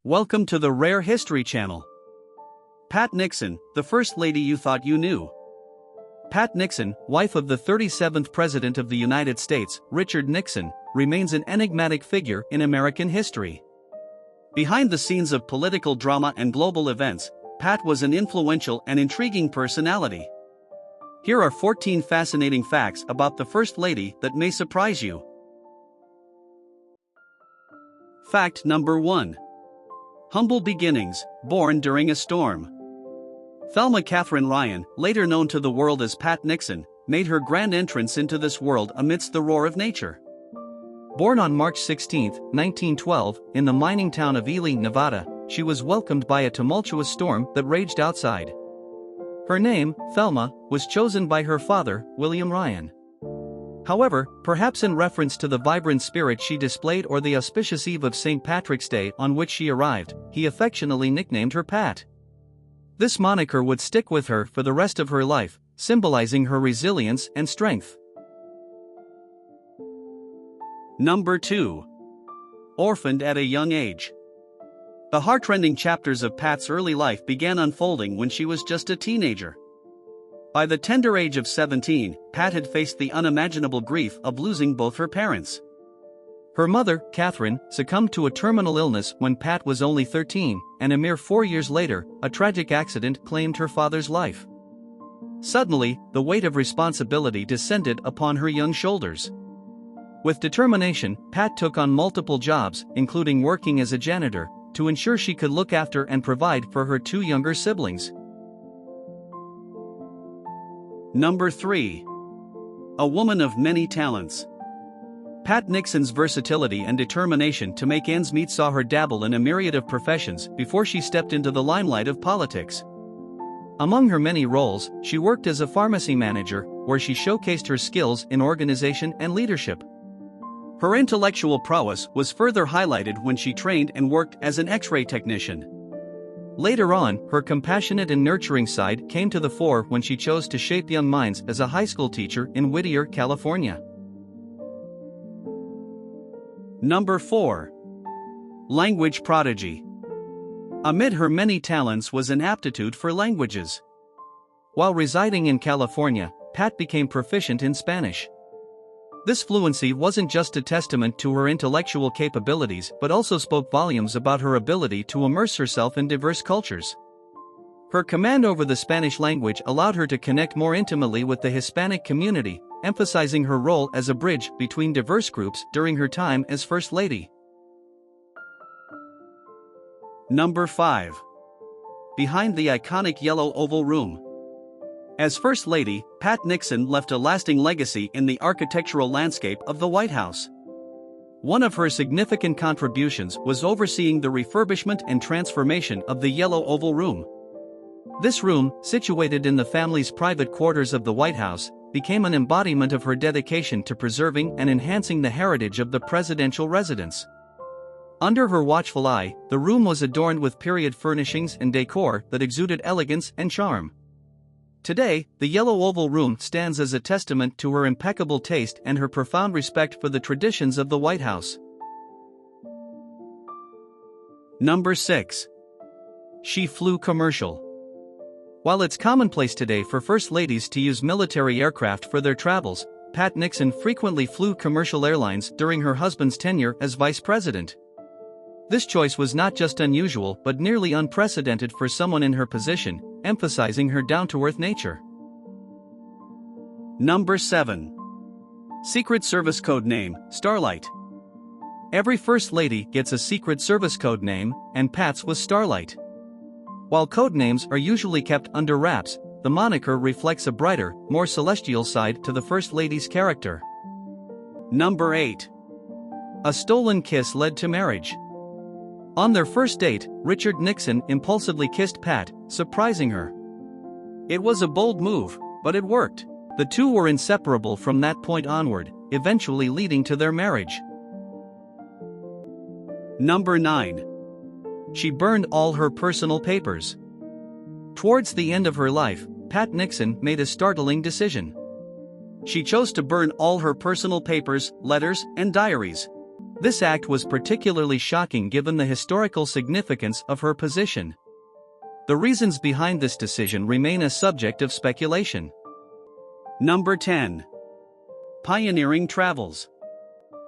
Welcome to the Rare History Channel. Pat Nixon, the first lady you thought you knew. Pat Nixon, wife of the 37th President of the United States, Richard Nixon, remains an enigmatic figure in American history. Behind the scenes of political drama and global events, Pat was an influential and intriguing personality. Here are 14 fascinating facts about the First Lady that may surprise you. Fact number 1. Humble beginnings, born during a storm. Thelma Catherine Ryan, later known to the world as Pat Nixon, made her grand entrance into this world amidst the roar of nature. Born on March 16, 1912, in the mining town of Ely, Nevada, she was welcomed by a tumultuous storm that raged outside. Her name, Thelma, was chosen by her father, William Ryan. However, perhaps in reference to the vibrant spirit she displayed or the auspicious eve of St. Patrick's Day on which she arrived, he affectionately nicknamed her Pat. This moniker would stick with her for the rest of her life, symbolizing her resilience and strength. Number 2. Orphaned at a young age. The heartrending chapters of Pat's early life began unfolding when she was just a teenager. By the tender age of 17, Pat had faced the unimaginable grief of losing both her parents. Her mother, Catherine, succumbed to a terminal illness when Pat was only 13, and a mere 4 years later, a tragic accident claimed her father's life. Suddenly, the weight of responsibility descended upon her young shoulders. With determination, Pat took on multiple jobs, including working as a janitor, to ensure she could look after and provide for her two younger siblings. Number 3. A woman of many talents. Pat Nixon's versatility and determination to make ends meet saw her dabble in a myriad of professions before she stepped into the limelight of politics. Among her many roles, she worked as a pharmacy manager, where she showcased her skills in organization and leadership. Her intellectual prowess was further highlighted when she trained and worked as an X-ray technician. Later on, her compassionate and nurturing side came to the fore when she chose to shape young minds as a high school teacher in Whittier, California. Number 4. Language prodigy. Amid her many talents was an aptitude for languages. While residing in California, Pat became proficient in Spanish. This fluency wasn't just a testament to her intellectual capabilities but also spoke volumes about her ability to immerse herself in diverse cultures. Her command over the Spanish language allowed her to connect more intimately with the Hispanic community, emphasizing her role as a bridge between diverse groups during her time as First Lady. Number 5. Behind the iconic Yellow Oval Room. As First Lady, Pat Nixon left a lasting legacy in the architectural landscape of the White House. One of her significant contributions was overseeing the refurbishment and transformation of the Yellow Oval Room. This room, situated in the family's private quarters of the White House, became an embodiment of her dedication to preserving and enhancing the heritage of the presidential residence. Under her watchful eye, the room was adorned with period furnishings and decor that exuded elegance and charm. Today, the Yellow Oval Room stands as a testament to her impeccable taste and her profound respect for the traditions of the White House. Number 6. She flew commercial. While it's commonplace today for First Ladies to use military aircraft for their travels, Pat Nixon frequently flew commercial airlines during her husband's tenure as vice president. This choice was not just unusual but nearly unprecedented for someone in her position, emphasizing her down-to-earth nature. Number 7. Secret Service code name, Starlight. Every First Lady gets a Secret Service code name, and Pat's was Starlight. While code names are usually kept under wraps, the moniker reflects a brighter, more celestial side to the First Lady's character. Number 8. A stolen kiss led to marriage. On their first date, Richard Nixon impulsively kissed Pat, surprising her. It was a bold move, but it worked. The two were inseparable from that point onward, eventually leading to their marriage. Number 9. She burned all her personal papers. Towards the end of her life, Pat Nixon made a startling decision. She chose to burn all her personal papers, letters, and diaries. This act was particularly shocking given the historical significance of her position. The reasons behind this decision remain a subject of speculation. Number 10. Pioneering travels.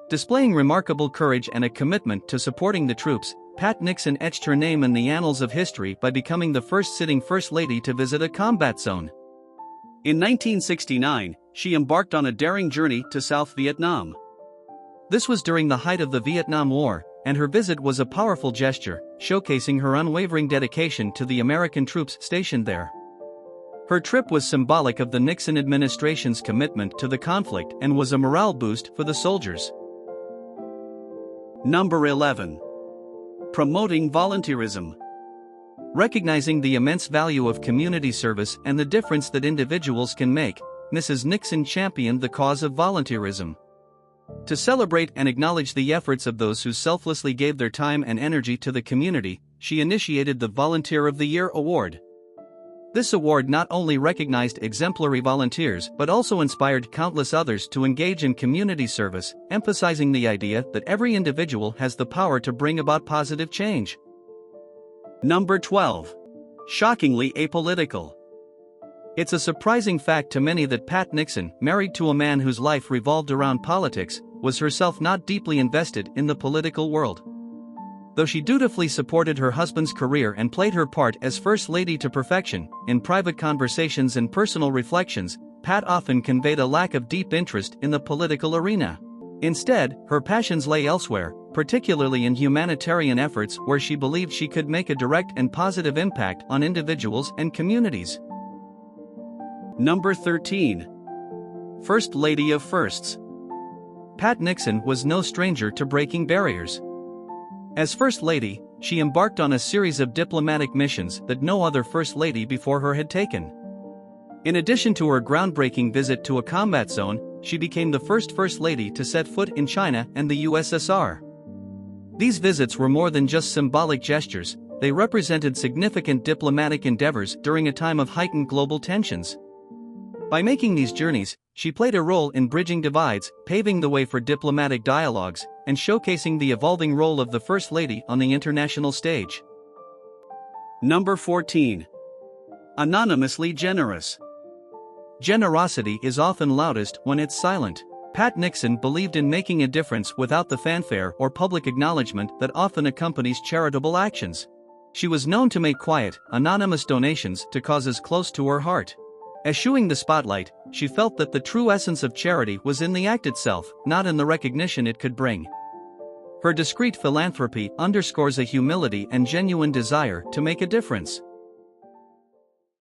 Displaying remarkable courage and a commitment to supporting the troops, Pat Nixon etched her name in the annals of history by becoming the first sitting First Lady to visit a combat zone. In 1969, she embarked on a daring journey to South Vietnam. This was during the height of the Vietnam War, and her visit was a powerful gesture, showcasing her unwavering dedication to the American troops stationed there. Her trip was symbolic of the Nixon administration's commitment to the conflict and was a morale boost for the soldiers. Number 11. Promoting volunteerism. Recognizing the immense value of community service and the difference that individuals can make, Mrs. Nixon championed the cause of volunteerism. To celebrate and acknowledge the efforts of those who selflessly gave their time and energy to the community, she initiated the Volunteer of the Year award. This award not only recognized exemplary volunteers but also inspired countless others to engage in community service, emphasizing the idea that every individual has the power to bring about positive change. Number 12. Shockingly apolitical. It's a surprising fact to many that Pat Nixon, married to a man whose life revolved around politics, was herself not deeply invested in the political world. Though she dutifully supported her husband's career and played her part as First Lady to perfection, in private conversations and personal reflections, Pat often conveyed a lack of deep interest in the political arena. Instead, her passions lay elsewhere, particularly in humanitarian efforts where she believed she could make a direct and positive impact on individuals and communities. Number 13. First Lady of Firsts. Pat Nixon was no stranger to breaking barriers. As First Lady, she embarked on a series of diplomatic missions that no other First Lady before her had taken. In addition to her groundbreaking visit to a combat zone, she became the first First Lady to set foot in China and the USSR. These visits were more than just symbolic gestures, they represented significant diplomatic endeavors during a time of heightened global tensions. By making these journeys, she played a role in bridging divides, paving the way for diplomatic dialogues, and showcasing the evolving role of the First Lady on the international stage. Number 14. Anonymously generous. Generosity is often loudest when it's silent. Pat Nixon believed in making a difference without the fanfare or public acknowledgement that often accompanies charitable actions. She was known to make quiet, anonymous donations to causes close to her heart. Eschewing the spotlight, she felt that the true essence of charity was in the act itself, not in the recognition it could bring. Her discreet philanthropy underscores a humility and genuine desire to make a difference.